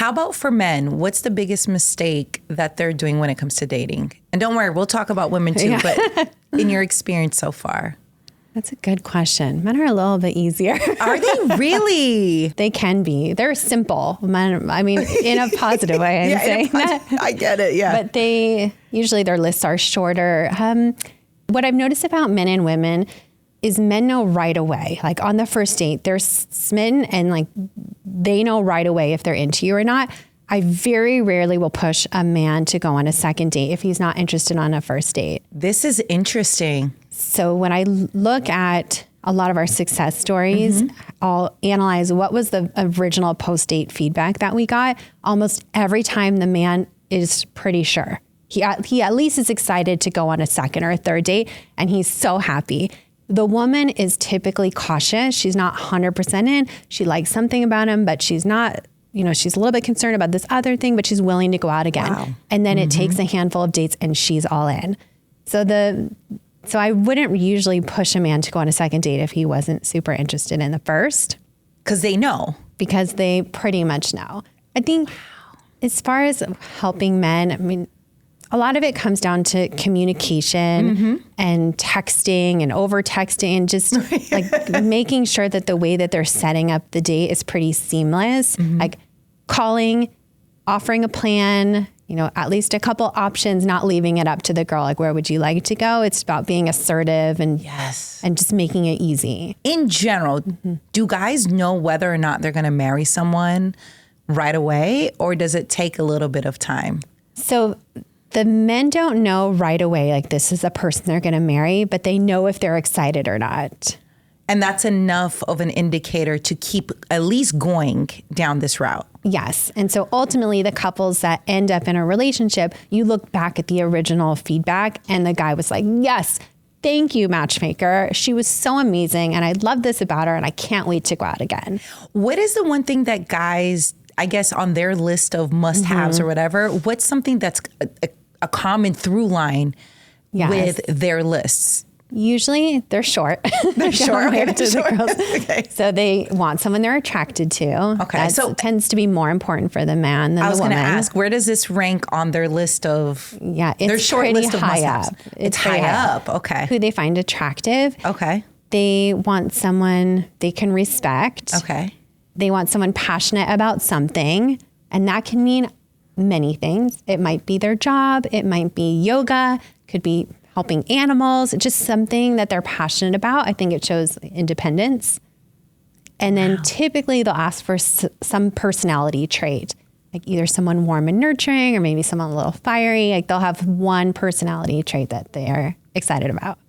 How about for men? What's the biggest mistake that they're doing when it comes to dating? And don't worry, we'll talk about women too, but in your experience so far. That's a good question. Men are a little bit easier. Are they really? They can be. They're simple. Men, I mean, in a positive way, I'm saying that. I get it, yeah. But usually their lists are shorter. What I've noticed about men and women is men know right away. Like on the first date, they're smitten and like they know right away if they're into you or not. I very rarely will push a man to go on a second date if he's not interested on a first date. This is interesting. So when I look at a lot of our success stories, I'll analyze what was the original post-date feedback that we got. Almost every time the man is pretty sure. He at least is excited to go on a second or a third date, and he's so happy. The woman is typically cautious. She's not 100% in. She likes something about him, but she's not, she's a little bit concerned about this other thing, but she's willing to go out again. Wow. And then it takes a handful of dates and she's all in. So I wouldn't usually push a man to go on a second date if he wasn't super interested in the first. Because they know. Because they pretty much know. I think as far as helping men, I mean, a lot of it comes down to communication and texting and over texting and just like making sure that the way that they're setting up the date is pretty seamless. Like calling, offering a plan, at least a couple options, not leaving it up to the girl. Like, where would you like to go? It's about being assertive and just making it easy. In general, do guys know whether or not they're going to marry someone right away, or does it take a little bit of time? So the men don't know right away, like this is the person they're going to marry, but they know if they're excited or not. And that's enough of an indicator to keep at least going down this route. Yes. And so ultimately the couples that end up in a relationship, you look back at the original feedback and the guy was like, yes, thank you, Matchmaker. She was so amazing. And I love this about her and I can't wait to go out again. What is the one thing that guys, I guess, on their list of must-haves or whatever, what's something that's a common through line with their lists? Usually they're short. They're short. Okay. So they want someone they're attracted to. Okay. That tends to be more important for the man than the woman. I was going to ask, where does this rank on their list of, it's their short list of must-haves? It's high up. Okay. Who they find attractive. Okay. They want someone they can respect. Okay. They want someone passionate about something. And that can mean many things. It might be their job. It might be yoga. Could be helping animals, just something that they're passionate about. I think it shows independence. And then typically they'll ask for some personality trait, like either someone warm and nurturing or maybe someone a little fiery. Like they'll have one personality trait that they are excited about.